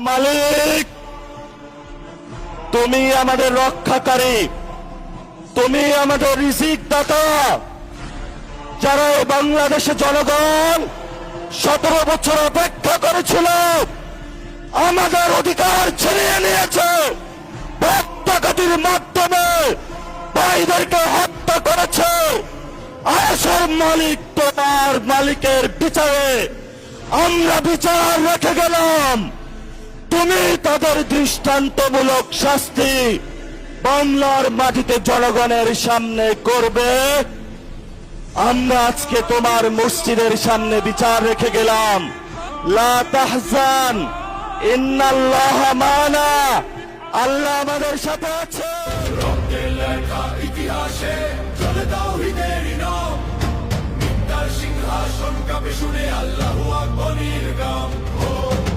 মালিক, তুমি আমাদের রক্ষাকারী, তুমি আমাদের রিজিক দাতা। যারা এই বাংলাদেশে জনগণ 17 বছর অপেক্ষা করেছিল, আমাদের অধিকার ছিনিয়ে নিয়েছে, হত্যাকারীর মাধ্যমে ভাইদেরকে হত্যা করেছে। আয়েশের মালিক, তোমার মালিকের বিচারে আমরা বিচার রেখে গেলাম। তুমি তাদের দৃষ্টান্তমূলক শাস্তি বাংলার মাটিতে জনগণের সামনে করবে। আমরা আজকে তোমার মসজিদের সামনে বিচার রেখে গেলাম। লা তাহজান ইন্নাল্লাহা মানা, আল্লাহ আমাদের সাথে আছে। রক্তের লেখা ইতিহাসে চলে তাওহীদের নাম, মিথ্যার সিংহাসন কাঁপে শুনে আল্লাহু আকবরের গান।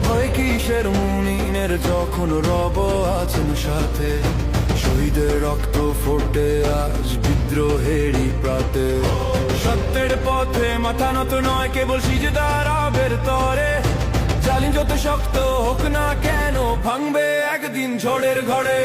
ভয় কিসের মুমিনের যখন রব আছেন সাথে, শহীদের রক্ত ফোটে আজ বিদ্রোহেরই প্রাতে। সত্যের পথে মাথা নত নয় কেবল সিজদার আবের তরে, জালিম যত শক্ত হোক না কেন ভাঙবে একদিন ঝড়ের ঘরে।